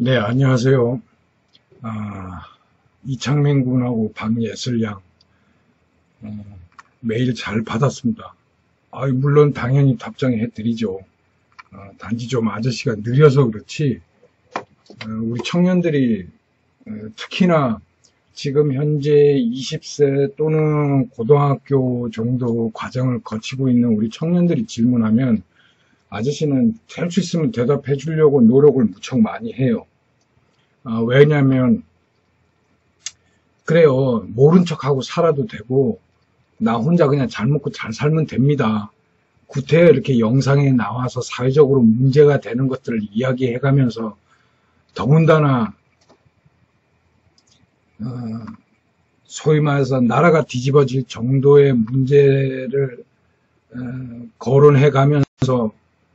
네, 안녕하세요. 이창민 군하고 박예슬 양, 메일 잘 받았습니다. 물론 당연히 답장해 드리죠. 단지 좀 아저씨가 느려서 그렇지, 우리 청년들이, 특히나 지금 현재 20세 또는 고등학교 정도 과정을 거치고 있는 우리 청년들이 질문하면 아저씨는 될 수 있으면 대답해 주려고 노력을 무척 많이 해요. 왜냐면 그래요. 모른 척하고 살아도 되고 나 혼자 그냥 잘 먹고 잘 살면 됩니다. 구태여 이렇게 영상에 나와서 사회적으로 문제가 되는 것들을 이야기해가면서 더군다나 소위 말해서 나라가 뒤집어질 정도의 문제를 거론해가면서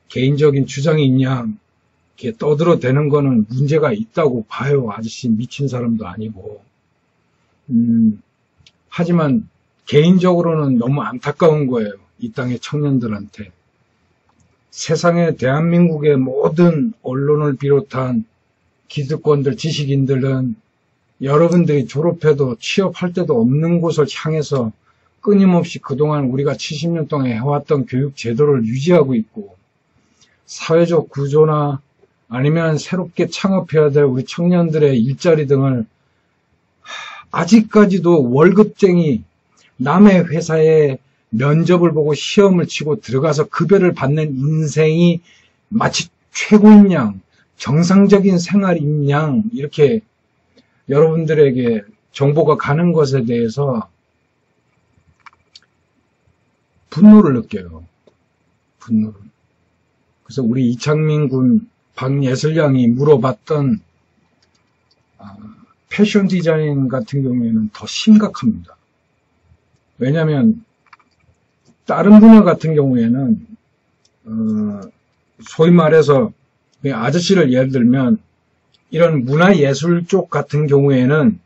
개인적인 주장이 있냐 이렇게 떠들어대는 거는 문제가 있다고 봐요. 아저씨 미친 사람도 아니고. 하지만 개인적으로는 너무 안타까운 거예요. 이 땅의 청년들한테. 세상에 대한민국의 모든 언론을 비롯한 기득권들, 지식인들은 여러분들이 졸업해도 취업할 데도 없는 곳을 향해서 끊임없이 그동안 우리가 70년 동안 해왔던 교육 제도를 유지하고 있고 사회적 구조나 아니면 새롭게 창업해야 될 우리 청년들의 일자리 등을 아직까지도 월급쟁이 남의 회사에 면접을 보고 시험을 치고 들어가서 급여를 받는 인생이 마치 최고인 양, 정상적인 생활인 양 이렇게 여러분들에게 정보가 가는 것에 대해서 분노를 느껴요. 분노를. 그래서 우리 이창민 군, 박예슬 양이 물어봤던 패션 디자인 같은 경우에는 더 심각합니다. 왜냐하면 다른 분야 같은 경우에는 소위 말해서 아저씨를 예를 들면 이런 문화예술 쪽 같은 경우에는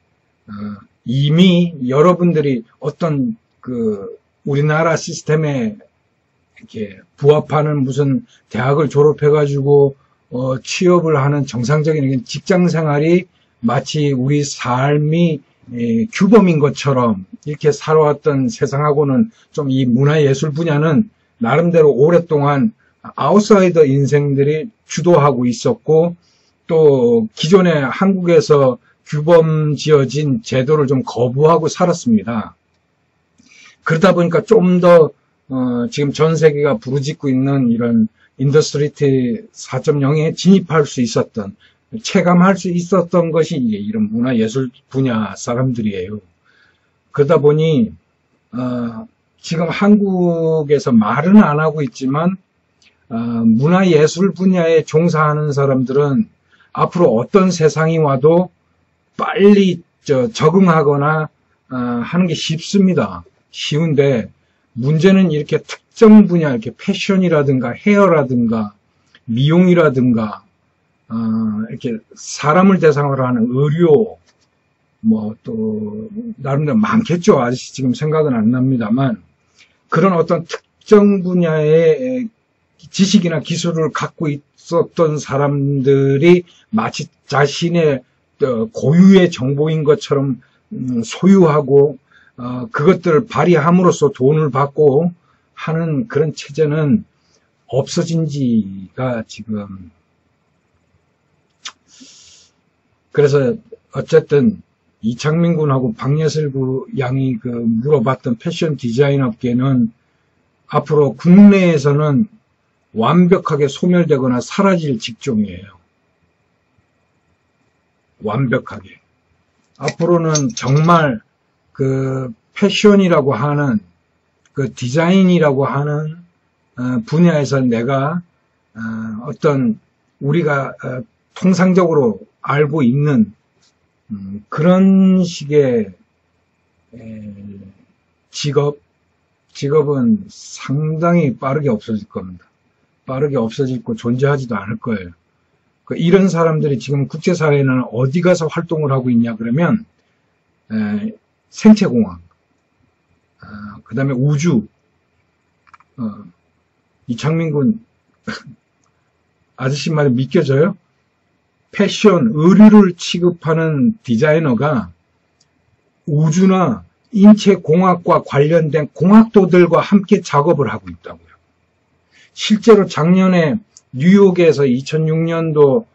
이미 여러분들이 어떤 우리나라 시스템에 이렇게 부합하는 무슨 대학을 졸업해가지고 취업을 하는 정상적인 직장 생활이 마치 우리 삶이 규범인 것처럼 이렇게 살아왔던 세상하고는 좀 이 문화예술 분야는 나름대로 오랫동안 아웃사이더 인생들이 주도하고 있었고 또 기존에 한국에서 규범 지어진 제도를 좀 거부하고 살았습니다. 그러다 보니까 좀 더 지금 전 세계가 부르짖고 있는 이런 인더스트리트 4.0에 진입할 수 있었던 체감할 수 있었던 것이 이런 문화예술 분야 사람들이에요. 그러다 보니 지금 한국에서 말은 안 하고 있지만 문화예술 분야에 종사하는 사람들은 앞으로 어떤 세상이 와도 빨리 적응하거나 하는 게 쉽습니다. 쉬운데 문제는 이렇게 특정 분야, 이렇게 패션이라든가 헤어라든가 미용이라든가 이렇게 사람을 대상으로 하는 의료, 또 나름대로 많겠죠. 아직 지금 생각은 안 납니다만 그런 어떤 특정 분야의 지식이나 기술을 갖고 있었던 사람들이 마치 자신의 고유의 정보인 것처럼 소유하고 그것들을 발휘함으로써 돈을 받고 하는 그런 체제는 없어진 지가 지금 그래서 어쨌든 이창민 군하고 박예슬 양이 물어봤던 패션 디자인 업계는 앞으로 국내에서는 완벽하게 소멸되거나 사라질 직종이에요. 완벽하게. 앞으로는 정말 패션이라고 하는 디자인이라고 하는 분야에서 내가 어떤 우리가 통상적으로 알고 있는 그런 식의 직업은 상당히 빠르게 없어질 겁니다. 빠르게 없어지고 존재하지도 않을 거예요. 이런 사람들이 지금 국제사회에는 어디 가서 활동을 하고 있냐 그러면 생체공학, 그 다음에 우주, 이창민 군 아저씨 말이 믿겨져요? 패션, 의류를 취급하는 디자이너가 우주나 인체공학과 관련된 공학도들과 함께 작업을 하고 있다고요. 실제로 작년에 뉴욕에서 2006년도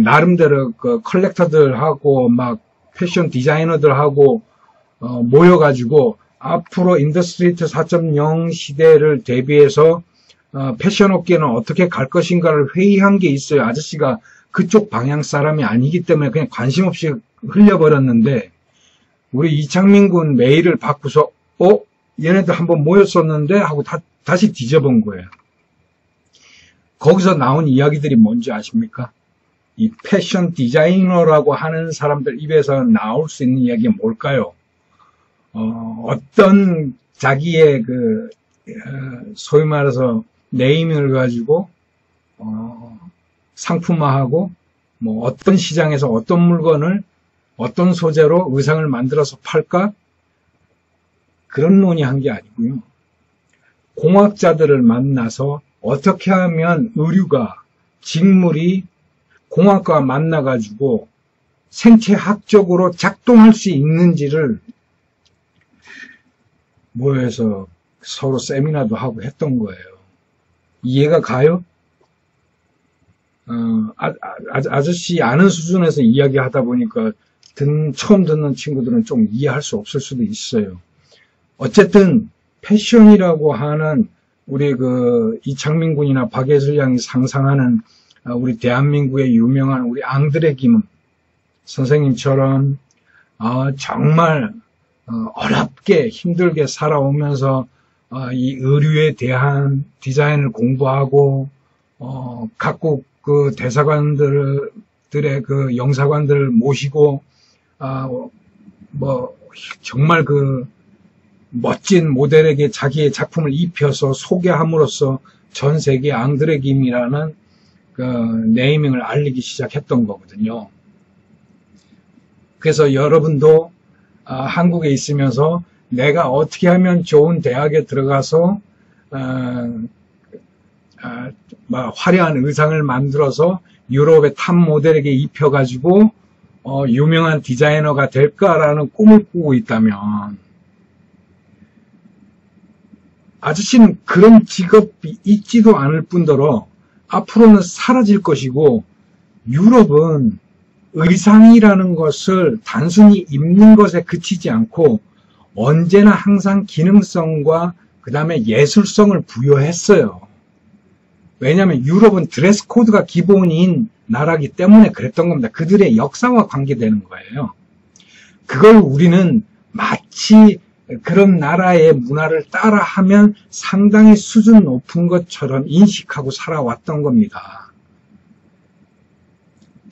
나름대로 그 컬렉터들하고 막 패션 디자이너들하고 모여가지고 앞으로 인더스트리트 4.0 시대를 대비해서 패션 업계는 어떻게 갈 것인가를 회의한 게 있어요. 아저씨가 그쪽 방향 사람이 아니기 때문에 그냥 관심 없이 흘려버렸는데 우리 이창민 군 메일을 받고서 얘네들 한번 모였었는데 하고 다시 뒤져본 거예요. 거기서 나온 이야기들이 뭔지 아십니까? 이 패션 디자이너라고 하는 사람들 입에서 나올 수 있는 이야기가 뭘까요? 어떤 자기의 소위 말해서 네임을 가지고 상품화하고 뭐 어떤 시장에서 어떤 물건을 어떤 소재로 의상을 만들어서 팔까? 그런 논의한 게 아니고요. 공학자들을 만나서 어떻게 하면 의류가, 직물이 공학과 만나가지고 생체학적으로 작동할 수 있는지를 모여서 서로 세미나도 하고 했던 거예요. 이해가 가요? 아저씨 아는 수준에서 이야기하다 보니까 처음 듣는 친구들은 좀 이해할 수 없을 수도 있어요. 어쨌든 패션이라고 하는 우리 이창민 군이나 박예슬 양이 상상하는 우리 대한민국의 유명한 우리 앙드레 김 선생님처럼 정말 어렵게 힘들게 살아오면서 이 의류에 대한 디자인을 공부하고 각국 그 대사관들의 그 영사관들을 모시고 뭐 정말 그 멋진 모델에게 자기의 작품을 입혀서 소개함으로써 전 세계 앙드레 김이라는 그 네이밍을 알리기 시작했던 거거든요. 그래서 여러분도 한국에 있으면서 내가 어떻게 하면 좋은 대학에 들어가서 화려한 의상을 만들어서 유럽의 탑 모델에게 입혀가지고 유명한 디자이너가 될까라는 꿈을 꾸고 있다면 아저씨는 그런 직업이 있지도 않을 뿐더러 앞으로는 사라질 것이고 유럽은 의상이라는 것을 단순히 입는 것에 그치지 않고 언제나 항상 기능성과 그 다음에 예술성을 부여했어요. 왜냐하면 유럽은 드레스 코드가 기본인 나라이기 때문에 그랬던 겁니다. 그들의 역사와 관계되는 거예요. 그걸 우리는 마치 그런 나라의 문화를 따라하면 상당히 수준 높은 것처럼 인식하고 살아왔던 겁니다.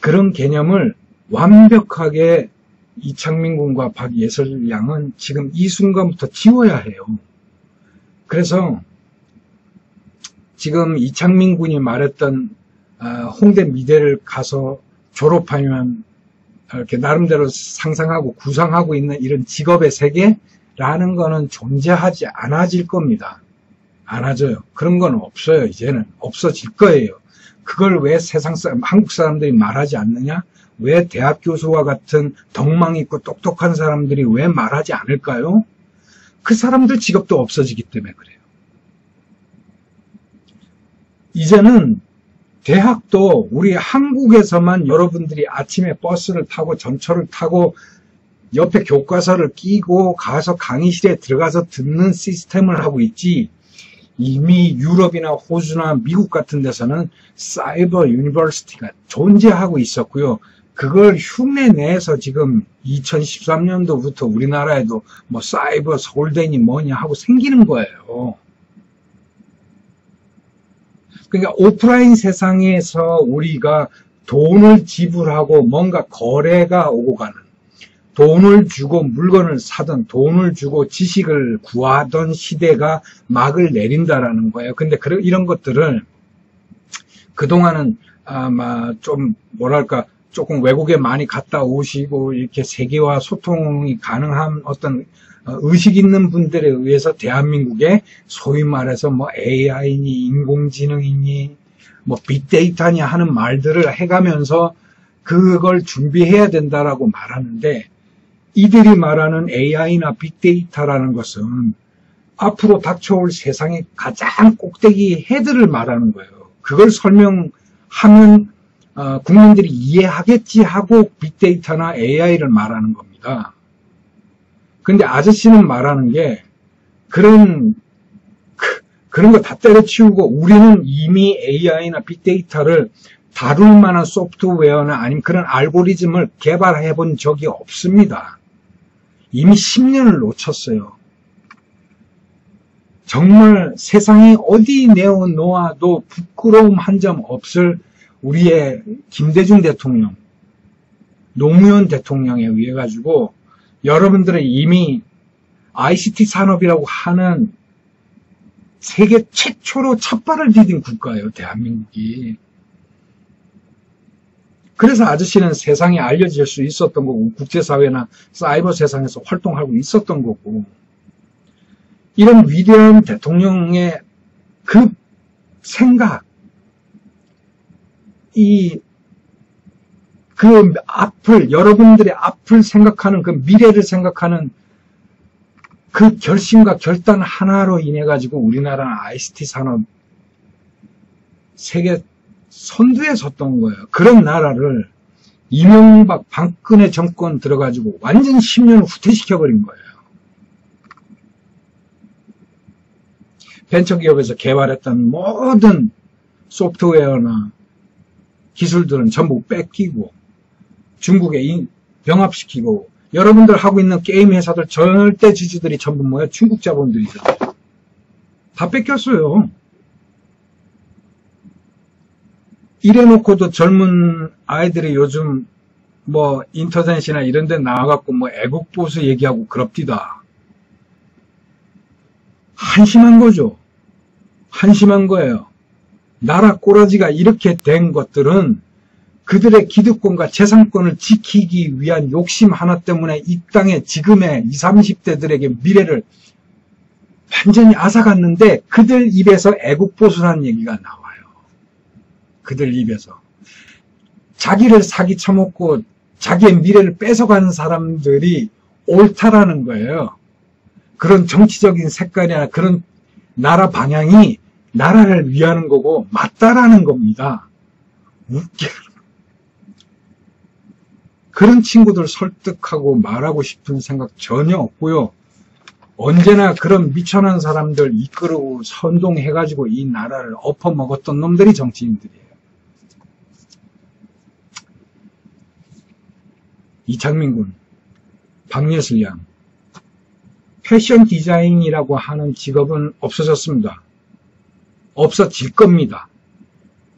그런 개념을 완벽하게 이창민 군과 박예슬 양은 지금 이 순간부터 지워야 해요. 그래서 지금 이창민 군이 말했던 홍대 미대를 가서 졸업하면 이렇게 나름대로 상상하고 구상하고 있는 이런 직업의 세계라는 거는 존재하지 않아질 겁니다. 않아져요. 그런 건 없어요. 이제는 없어질 거예요. 그걸 왜 한국 사람들이 말하지 않느냐? 왜 대학 교수와 같은 덕망 있고 똑똑한 사람들이 왜 말하지 않을까요? 그 사람들 직업도 없어지기 때문에 그래요. 이제는 대학도 우리 한국에서만 여러분들이 아침에 버스를 타고 전철을 타고 옆에 교과서를 끼고 가서 강의실에 들어가서 듣는 시스템을 하고 있지, 이미 유럽이나 호주나 미국 같은 데서는 사이버 유니버시티가 존재하고 있었고요. 그걸 흉내내서 지금 2013년도부터 우리나라에도 뭐 사이버 서울대니 뭐냐 하고 생기는 거예요. 그러니까 오프라인 세상에서 우리가 돈을 지불하고 뭔가 거래가 오고 가는, 돈을 주고 물건을 사던, 돈을 주고 지식을 구하던 시대가 막을 내린다라는 거예요. 근데 이런 것들을 그동안은 아마 좀 뭐랄까 조금 외국에 많이 갔다 오시고 이렇게 세계와 소통이 가능한 어떤 의식 있는 분들에 의해서 대한민국에 소위 말해서 뭐 AI니 인공지능이니 뭐 빅데이터니 하는 말들을 해가면서 그걸 준비해야 된다라고 말하는데, 이들이 말하는 AI나 빅데이터라는 것은 앞으로 닥쳐올 세상의 가장 꼭대기 헤드를 말하는 거예요. 그걸 설명하면 국민들이 이해하겠지 하고 빅데이터나 AI를 말하는 겁니다. 근데 아저씨는 말하는 게 그런 거 다 때려치우고 우리는 이미 AI나 빅데이터를 다룰 만한 소프트웨어나 아니면 그런 알고리즘을 개발해 본 적이 없습니다. 이미 10년을 놓쳤어요. 정말 세상에 어디 내어놓아도 부끄러움 한 점 없을 우리의 김대중 대통령, 노무현 대통령에 의해 가지고 여러분들은 이미 ICT 산업이라고 하는 세계 최초로 첫 발을 디딘 국가예요, 대한민국이. 그래서 아저씨는 세상에 알려질 수 있었던 거고, 국제사회나 사이버 세상에서 활동하고 있었던 거고, 이런 위대한 대통령의 그 생각, 그 앞을, 여러분들의 앞을 생각하는, 그 미래를 생각하는 그 결심과 결단 하나로 인해 가지고 우리나라는 ICT 산업 세계 선두에 섰던 거예요. 그런 나라를 이명박 박근혜 정권 들어가지고 완전 10년을 후퇴시켜버린 거예요. 벤처기업에서 개발했던 모든 소프트웨어나 기술들은 전부 뺏기고 중국에 병합시키고, 여러분들 하고 있는 게임 회사들 절대 지주들이 전부 뭐야? 중국 자본들이죠. 다 뺏겼어요. 이래놓고도 젊은 아이들이 요즘 뭐 인터넷이나 이런 데 나와갖고 뭐 애국보수 얘기하고 그럽디다. 한심한 거죠. 한심한 거예요. 나라 꼬라지가 이렇게 된 것들은 그들의 기득권과 재산권을 지키기 위한 욕심 하나 때문에 이 땅에 지금의 20, 30대들에게 미래를 완전히 앗아갔는데 그들 입에서 애국보수라는 얘기가 나와요. 그들 입에서. 자기를 사기 쳐먹고 자기의 미래를 뺏어가는 사람들이 옳다라는 거예요. 그런 정치적인 색깔이나 그런 나라 방향이 나라를 위하는 거고 맞다라는 겁니다. 웃겨. 그런 친구들 설득하고 말하고 싶은 생각 전혀 없고요. 언제나 그런 미천한 사람들 이끌고 선동해가지고 이 나라를 엎어먹었던 놈들이 정치인들이에요. 이창민 군, 박예슬 양, 패션 디자인이라고 하는 직업은 없어졌습니다. 없어질 겁니다.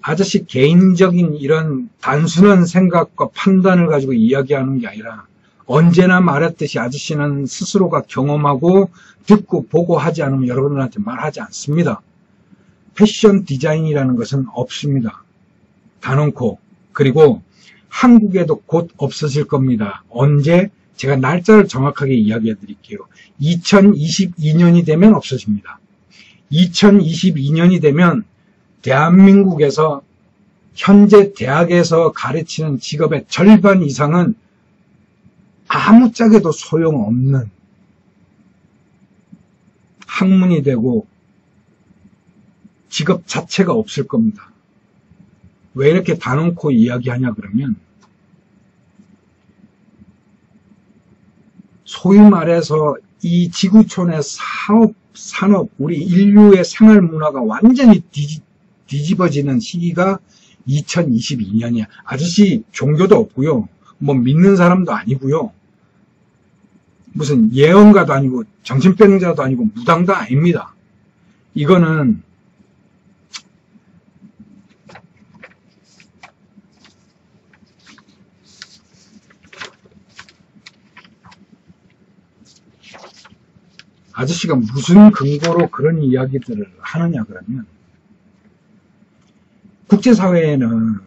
아저씨 개인적인 이런 단순한 생각과 판단을 가지고 이야기하는 게 아니라 언제나 말했듯이 아저씨는 스스로가 경험하고 듣고 보고 하지 않으면 여러분들한테 말하지 않습니다. 패션 디자인이라는 것은 없습니다. 단언코. 그리고 한국에도 곧 없어질 겁니다. 언제? 제가 날짜를 정확하게 이야기해 드릴게요. 2022년이 되면 없어집니다. 2022년이 되면 대한민국에서 현재 대학에서 가르치는 직업의 절반 이상은 아무짝에도 소용없는 학문이 되고 직업 자체가 없을 겁니다. 왜 이렇게 단언코 이야기하냐 그러면 소위 말해서 이 지구촌의 사업, 산업, 우리 인류의 생활 문화가 완전히 뒤집어지는 시기가 2022년이야. 아저씨 종교도 없고요. 뭐 믿는 사람도 아니고요. 무슨 예언가도 아니고 정신병자도 아니고 무당도 아닙니다. 이거는 아저씨가 무슨 근거로 그런 이야기들을 하느냐 그러면 국제사회에는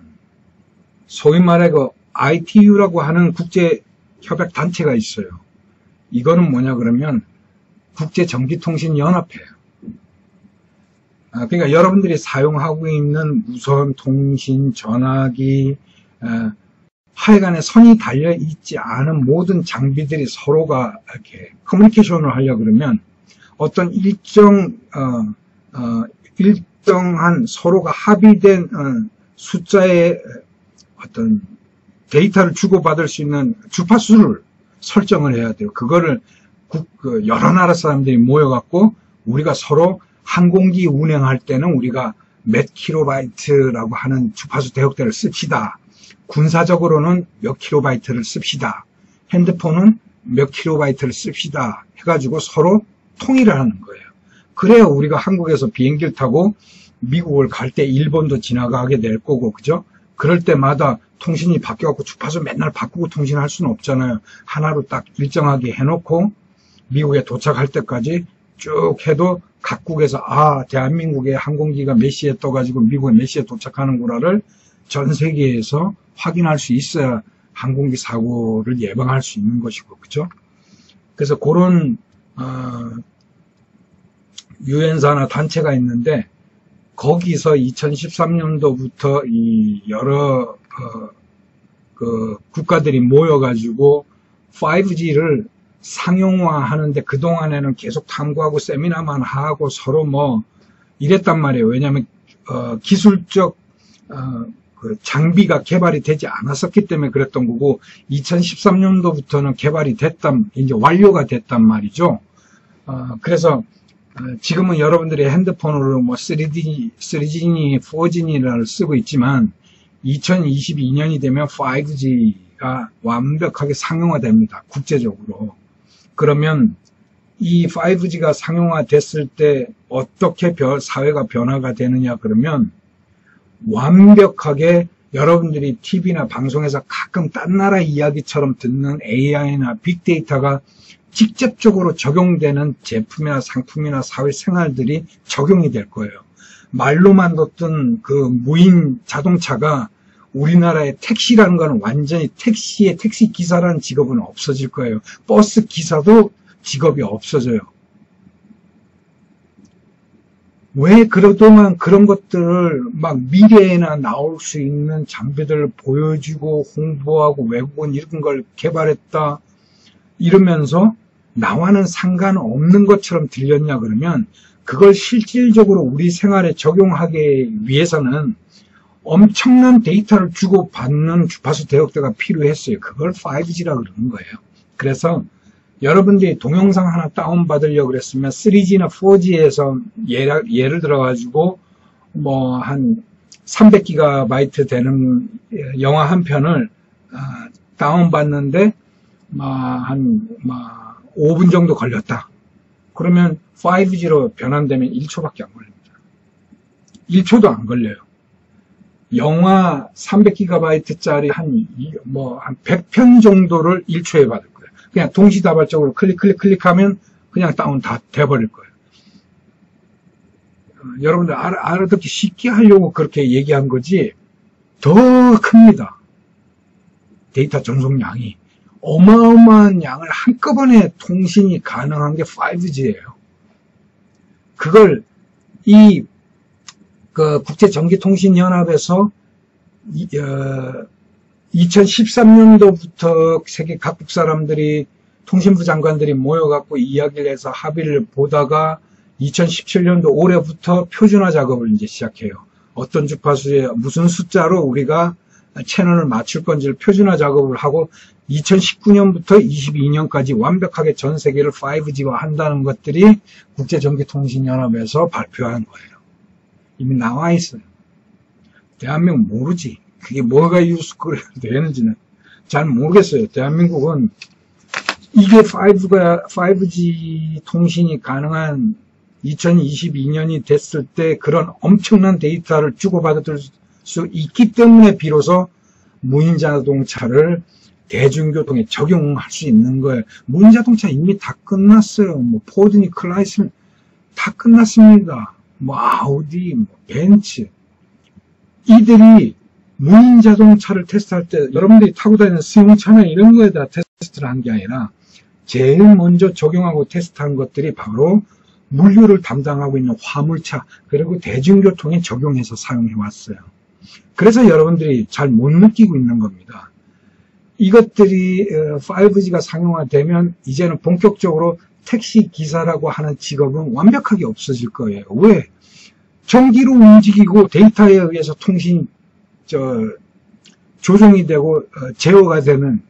소위 말해 그 ITU라고 하는 국제협약단체가 있어요. 이거는 뭐냐 그러면 국제전기통신연합회예요. 그러니까 여러분들이 사용하고 있는 무선 통신, 전화기, 하여간에 선이 달려 있지 않은 모든 장비들이 서로가 이렇게 커뮤니케이션을 하려 그러면 어떤 일정한 서로가 합의된 숫자의 어떤 데이터를 주고받을 수 있는 주파수를 설정을 해야 돼요. 그거를 여러 나라 사람들이 모여갖고 우리가 서로 항공기 운행할 때는 우리가 몇 킬로바이트라고 하는 주파수 대역대를 씁시다. 군사적으로는 몇 킬로바이트를 씁시다. 핸드폰은 몇 킬로바이트를 씁시다. 해가지고 서로 통일을 하는 거예요. 그래야 우리가 한국에서 비행기를 타고 미국을 갈 때 일본도 지나가게 될 거고, 그죠? 그럴 때마다 통신이 바뀌어갖고 주파수 맨날 바꾸고 통신할 수는 없잖아요. 하나로 딱 일정하게 해놓고 미국에 도착할 때까지 쭉 해도 각국에서 대한민국의 항공기가 몇 시에 떠가지고 미국에 몇 시에 도착하는구나를 전 세계에서 확인할 수 있어야 항공기 사고를 예방할 수 있는 것이고, 그죠? 그래서 그런 유엔사나 단체가 있는데 거기서 2013년도부터 이 여러 국가들이 모여가지고 5G를 상용화하는데 그동안에는 계속 탐구하고 세미나만 하고 서로 뭐 이랬단 말이에요. 왜냐하면 기술적 그 장비가 개발이 되지 않았었기 때문에 그랬던 거고 2013년도부터는 개발이 이제 완료가 됐단 말이죠. 그래서 지금은 여러분들이 핸드폰으로 뭐 3G니 4G니를 쓰고 있지만 2022년이 되면 5G가 완벽하게 상용화됩니다. 국제적으로. 그러면 이 5G가 상용화됐을 때 어떻게 사회가 변화가 되느냐 그러면 완벽하게 여러분들이 TV나 방송에서 가끔 딴 나라 이야기처럼 듣는 AI나 빅데이터가 직접적으로 적용되는 제품이나 상품이나 사회생활들이 적용이 될 거예요. 말로만 듣던 그 무인 자동차가 우리나라의 택시라는 건 완전히 택시 기사라는 직업은 없어질 거예요. 버스 기사도 직업이 없어져요. 왜 그동안 그런 것들을 막 미래에나 나올 수 있는 장비들을 보여주고 홍보하고 외국은 이런 걸 개발했다 이러면서 나와는 상관없는 것처럼 들렸냐 그러면 그걸 실질적으로 우리 생활에 적용하기 위해서는 엄청난 데이터를 주고받는 주파수 대역대가 필요했어요. 그걸 5G라고 그러는 거예요. 그래서 여러분들이 동영상 하나 다운받으려고 그랬으면 3G나 4G에서 예를 들어가지고 뭐 한 300GB 되는 영화 한 편을 다운받는데 한 5분 정도 걸렸다. 그러면 5G로 변환되면 1초밖에 안 걸립니다. 1초도 안 걸려요. 영화 300GB짜리 한 100편 정도를 1초에 받을 거예요. 그냥 동시다발적으로 클릭하면 그냥 다운 다 돼버릴 거예요. 여러분들 알아듣기 쉽게 하려고 그렇게 얘기한 거지 더 큽니다. 데이터 전송량이. 어마어마한 양을 한꺼번에 통신이 가능한 게 5G예요. 그걸 국제전기통신연합에서 2013년도부터 세계 각국 사람들이 통신부 장관들이 모여갖고 이야기를 해서 합의를 보다가 2017년도 올해부터 표준화 작업을 이제 시작해요. 어떤 주파수에 무슨 숫자로 우리가 채널을 맞출 건지를 표준화 작업을 하고 2019년부터 22년까지 완벽하게 전 세계를 5G화 한다는 것들이 국제전기통신연합에서 발표한 거예요. 이미 나와 있어요. 대한민국 모르지. 그게 뭐가 유스크가 되는지는 잘 모르겠어요. 대한민국은 이게 5G 통신이 가능한 2022년이 됐을 때 그런 엄청난 데이터를 주고받을 수 있기 때문에 비로소 무인자동차를 대중교통에 적용할 수 있는 거예요. 무인자동차 이미 다 끝났어요. 뭐 포드니 클라이스는 다 끝났습니다. 뭐 아우디, 벤츠 이들이 무인자동차를 테스트할 때 여러분들이 타고 다니는 승용차나 이런 거에다 테스트를 한 게 아니라 제일 먼저 적용하고 테스트한 것들이 바로 물류를 담당하고 있는 화물차 그리고 대중교통에 적용해서 사용해 왔어요. 그래서 여러분들이 잘 못 느끼고 있는 겁니다. 이것들이 5G가 상용화되면 이제는 본격적으로 택시 기사라고 하는 직업은 완벽하게 없어질 거예요. 왜? 전기로 움직이고 데이터에 의해서 통신 조종이 되고 제어가 되는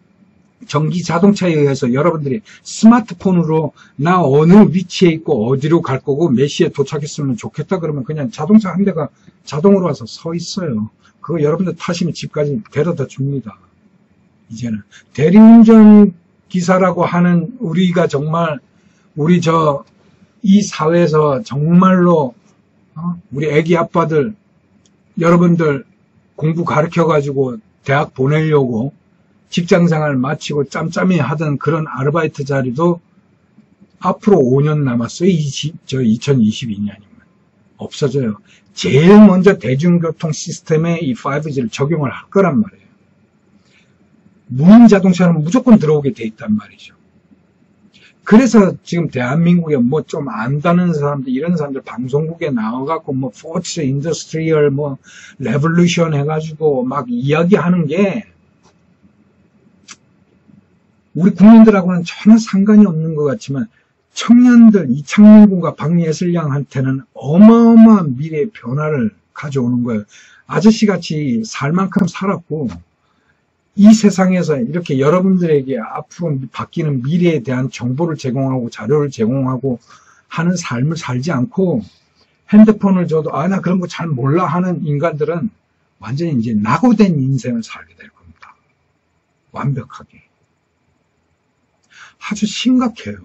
전기 자동차에 의해서 여러분들이 스마트폰으로 나 어느 위치에 있고 어디로 갈 거고 몇 시에 도착했으면 좋겠다 그러면 그냥 자동차 한 대가 자동으로 와서 서 있어요. 그거 여러분들 타시면 집까지 데려다 줍니다. 이제는 대리운전 기사라고 하는 우리가 정말 우리 이 사회에서 정말로 우리 애기 아빠들 여러분들 공부 가르쳐 가지고 대학 보내려고 직장생활 마치고 짬짬이 하던 그런 아르바이트 자리도 앞으로 5년 남았어요. 2022년이면 없어져요. 제일 먼저 대중교통 시스템에 이 5G를 적용을 할 거란 말이에요. 무인 자동차는 무조건 들어오게 돼 있단 말이죠. 그래서 지금 대한민국에 뭐 좀 안다는 사람들, 이런 사람들 방송국에 나와갖고 뭐 포츠 인더스트리얼 뭐 레볼루션 해가지고 막 이야기하는 게 우리 국민들하고는 전혀 상관이 없는 것 같지만 청년들 이창민 군과 박예슬 양한테는 어마어마한 미래의 변화를 가져오는 거예요. 아저씨같이 살 만큼 살았고 이 세상에서 이렇게 여러분들에게 앞으로 바뀌는 미래에 대한 정보를 제공하고 자료를 제공하고 하는 삶을 살지 않고 핸드폰을 줘도 나 그런 거 잘 몰라 하는 인간들은 완전히 이제 낙오된 인생을 살게 될 겁니다. 완벽하게. 아주 심각해요.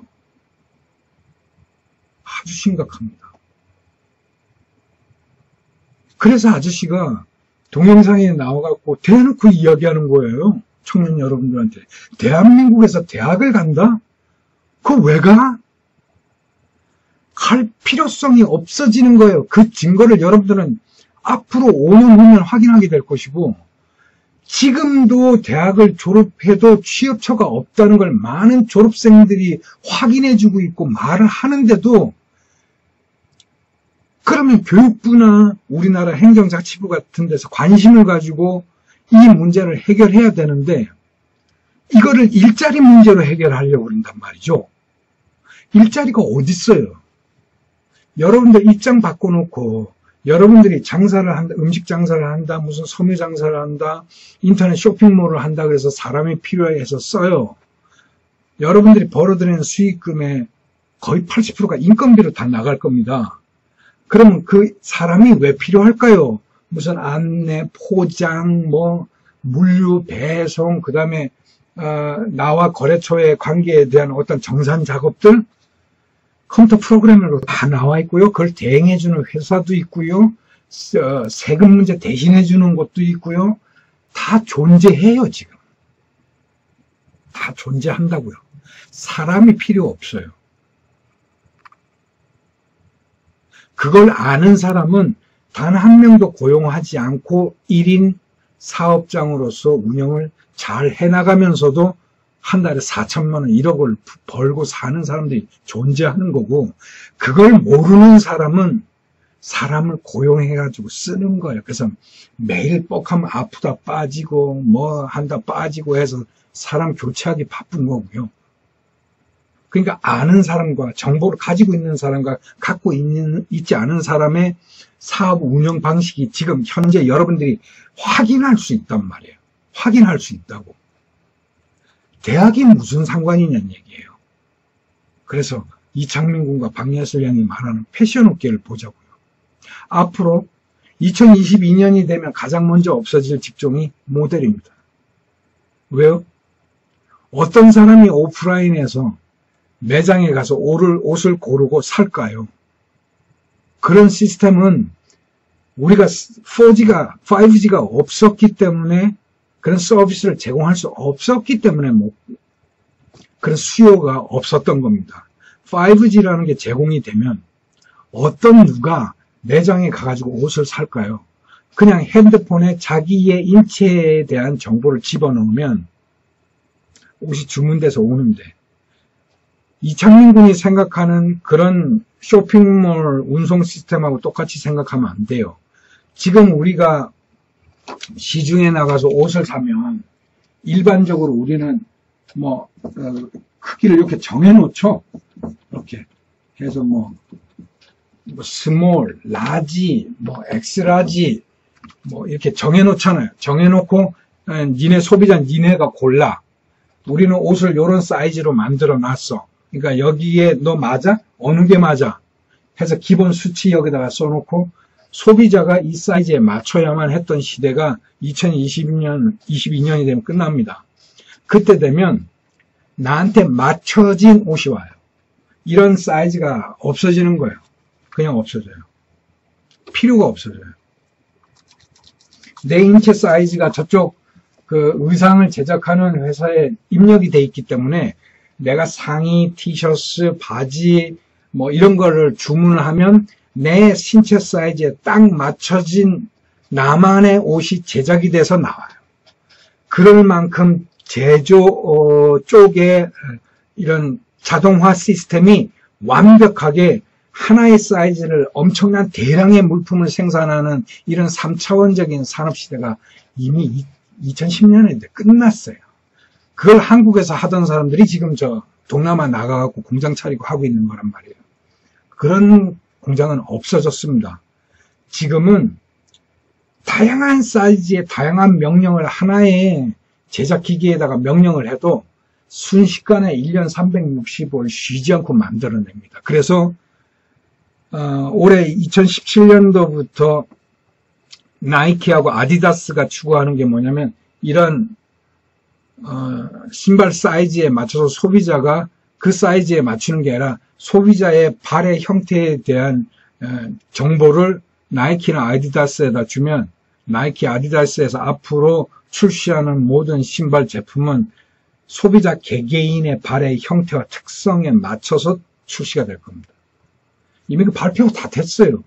아주 심각합니다. 그래서 아저씨가 동영상에 나와갖고 대놓고 이야기하는 거예요. 청년 여러분들한테. 대한민국에서 대학을 간다? 그거 왜 가? 갈 필요성이 없어지는 거예요. 그 증거를 여러분들은 앞으로 5년 후면 확인하게 될 것이고 지금도 대학을 졸업해도 취업처가 없다는 걸 많은 졸업생들이 확인해주고 있고 말을 하는데도 그러면 교육부나 우리나라 행정자치부 같은 데서 관심을 가지고 이 문제를 해결해야 되는데 이거를 일자리 문제로 해결하려고 그런단 말이죠. 일자리가 어디 있어요? 여러분들 입장 바꿔놓고 여러분들이 장사를 한다, 음식 장사를 한다, 무슨 섬유 장사를 한다, 인터넷 쇼핑몰을 한다 그래서 사람이 필요해서 써요. 여러분들이 벌어들이는 수익금의 거의 80%가 인건비로 다 나갈 겁니다. 그러면 그 사람이 왜 필요할까요? 무슨 안내, 포장, 뭐 물류, 배송, 그 다음에 나와 거래처의 관계에 대한 어떤 정산 작업들 컴퓨터 프로그램으로 다 나와 있고요. 그걸 대행해주는 회사도 있고요. 세금 문제 대신해주는 것도 있고요. 다 존재해요, 지금. 다 존재한다고요. 사람이 필요 없어요. 그걸 아는 사람은 단 한 명도 고용하지 않고 1인 사업장으로서 운영을 잘 해나가면서도 한 달에 4천만 원, 1억을 벌고 사는 사람들이 존재하는 거고 그걸 모르는 사람은 사람을 고용해가지고 쓰는 거예요. 그래서 매일 뻑하면 아프다 빠지고 뭐 한다 빠지고 해서 사람 교체하기 바쁜 거고요. 그러니까 아는 사람과 정보를 가지고 있는 사람과 갖고 있지 않은 사람의 사업 운영 방식이 지금 현재 여러분들이 확인할 수 있단 말이에요. 확인할 수 있다고. 대학이 무슨 상관이냐는 얘기예요. 그래서 이창민 군과 박예슬 양이 말하는 패션 업계를 보자고요. 앞으로 2022년이 되면 가장 먼저 없어질 직종이 모델입니다. 왜요? 어떤 사람이 오프라인에서 매장에 가서 옷을 고르고 살까요? 그런 시스템은 우리가 5G가 없었기 때문에 그런 서비스를 제공할 수 없었기 때문에 그런 수요가 없었던 겁니다. 5G라는 게 제공이 되면 어떤 누가 매장에 가가지고 옷을 살까요? 그냥 핸드폰에 자기의 인체에 대한 정보를 집어넣으면 옷이 주문돼서 오는데 이창민 군이 생각하는 그런 쇼핑몰 운송 시스템하고 똑같이 생각하면 안 돼요. 지금 우리가 시중에 나가서 옷을 사면 일반적으로 우리는 뭐 크기를 이렇게 정해놓죠. 이렇게 해서 뭐 스몰, 라지, 뭐 엑스라지 뭐 이렇게 정해놓잖아요. 정해놓고 니네 소비자 니네가 골라. 우리는 옷을 이런 사이즈로 만들어 놨어. 그러니까 여기에 너 맞아? 어느 게 맞아? 해서 기본 수치 여기다가 써놓고 소비자가 이 사이즈에 맞춰야만 했던 시대가 2022년이 되면 끝납니다. 그때 되면 나한테 맞춰진 옷이 와요. 이런 사이즈가 없어지는 거예요. 그냥 없어져요. 필요가 없어져요. 내 인체 사이즈가 저쪽 그 의상을 제작하는 회사에 입력이 돼 있기 때문에 내가 상의, 티셔츠, 바지 뭐 이런 거를 주문을 하면 내 신체 사이즈에 딱 맞춰진 나만의 옷이 제작이 돼서 나와요. 그럴 만큼 제조 쪽에 이런 자동화 시스템이 완벽하게 하나의 사이즈를 엄청난 대량의 물품을 생산하는 이런 3차원적인 산업시대가 이미 2010년에 끝났어요. 그걸 한국에서 하던 사람들이 지금 저 동남아 나가갖고 공장 차리고 하고 있는 거란 말이에요. 그런 공장은 없어졌습니다. 지금은 다양한 사이즈의 다양한 명령을 하나의 제작기기에다가 명령을 해도 순식간에 1년 365일 쉬지 않고 만들어냅니다. 그래서 올해 2017년도부터 나이키하고 아디다스가 추구하는 게 뭐냐면 이런 신발 사이즈에 맞춰서 소비자가 그 사이즈에 맞추는 게 아니라 소비자의 발의 형태에 대한 정보를 나이키나 아디다스에다 주면 나이키, 아디다스에서 앞으로 출시하는 모든 신발 제품은 소비자 개개인의 발의 형태와 특성에 맞춰서 출시가 될 겁니다. 이미 그 발표가 다 됐어요.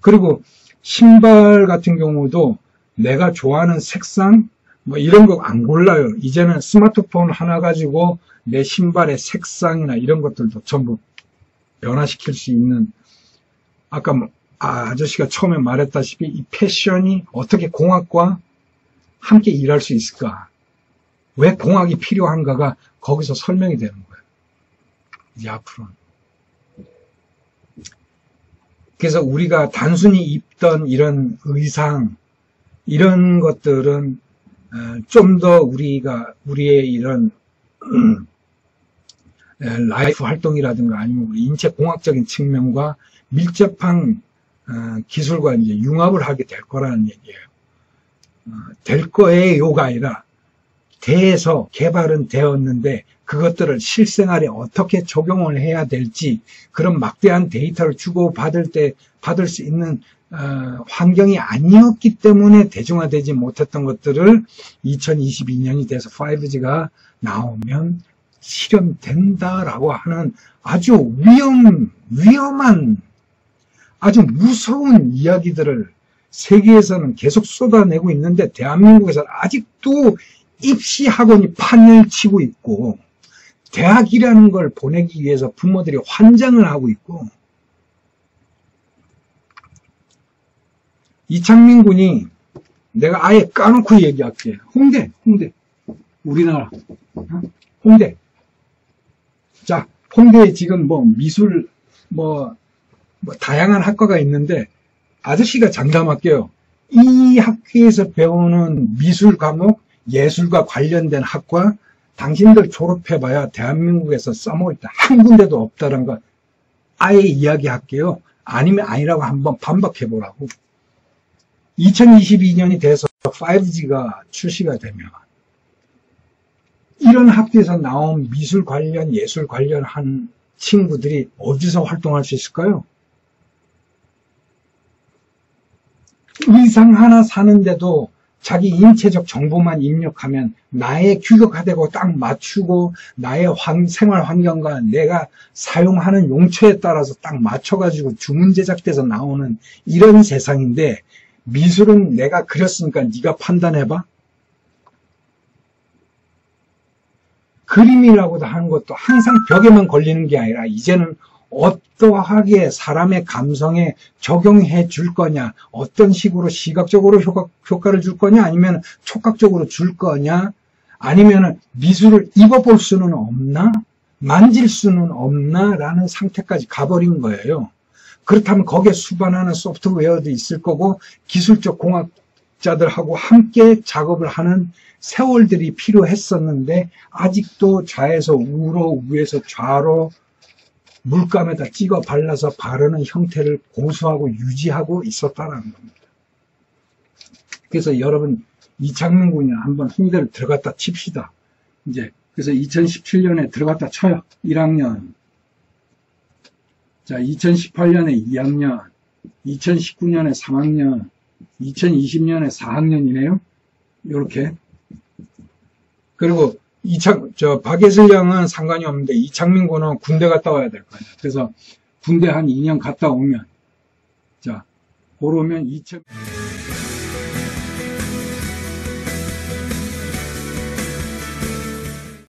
그리고 신발 같은 경우도 내가 좋아하는 색상 뭐 이런 거 안 골라요. 이제는 스마트폰 하나 가지고 내 신발의 색상이나 이런 것들도 전부 변화시킬 수 있는 아까 아저씨가 처음에 말했다시피 이 패션이 어떻게 공학과 함께 일할 수 있을까? 왜 공학이 필요한가가 거기서 설명이 되는 거예요. 이제 앞으로는. 그래서 우리가 단순히 입던 이런 의상, 이런 것들은 좀 더 우리의 이런 라이프 활동이라든가 아니면 우리 인체 공학적인 측면과 밀접한 기술과 이제 융합을 하게 될 거라는 얘기예요. 될 거예요가 아니라 돼서 개발은 되었는데 그것들을 실생활에 어떻게 적용을 해야 될지 그런 막대한 데이터를 주고받을 수 있는 환경이 아니었기 때문에 대중화되지 못했던 것들을 2022년이 돼서 5G가 나오면 실현된다라고 하는 아주 위험한 아주 무서운 이야기들을 세계에서는 계속 쏟아내고 있는데 대한민국에서는 아직도 입시 학원이 판을 치고 있고 대학이라는 걸 보내기 위해서 부모들이 환장을 하고 있고 이창민 군이 내가 아예 까놓고 얘기할게. 홍대 우리나라 홍대. 자, 홍대에 지금 뭐 미술 뭐 다양한 학과가 있는데 아저씨가 장담할게요. 이 학교에서 배우는 미술 과목, 예술과 관련된 학과 당신들 졸업해봐야 대한민국에서 써먹을 때 한 군데도 없다는 거 아예 이야기할게요. 아니면 아니라고 한번 반박해보라고. 2022년이 돼서 5G가 출시가 되면 이런 학교에서 나온 미술 관련, 예술 관련한 친구들이 어디서 활동할 수 있을까요? 의상 하나 사는데도 자기 인체적 정보만 입력하면 나의 규격화되고 딱 맞추고 나의 생활 환경과 내가 사용하는 용처에 따라서 딱 맞춰가지고 주문 제작돼서 나오는 이런 세상인데 미술은 내가 그렸으니까 네가 판단해봐. 그림이라고도 하는 것도 항상 벽에만 걸리는 게 아니라 이제는 어떠하게 사람의 감성에 적용해 줄 거냐, 어떤 식으로 시각적으로 효과를 줄 거냐, 아니면 촉각적으로 줄 거냐, 아니면은 미술을 입어볼 수는 없나? 만질 수는 없나? 라는 상태까지 가버린 거예요. 그렇다면 거기에 수반하는 소프트웨어도 있을 거고 기술적 공학자들하고 함께 작업을 하는 세월들이 필요했었는데 아직도 좌에서 우로 우에서 좌로 물감에다 찍어 발라서 바르는 형태를 고수하고 유지하고 있었다는 겁니다. 그래서 여러분 이창민 군이 한번 홍대를 들어갔다 칩시다. 이제 그래서 2017년에 들어갔다 쳐요. 1학년. 자, 2018년에 2학년, 2019년에 3학년, 2020년에 4학년이네요. 요렇게. 그리고 박예슬 양은 상관이 없는데 이창민 군은 군대 갔다 와야 될 거 아니에요. 그래서 군대 한 2년 갔다 오면, 자, 그러면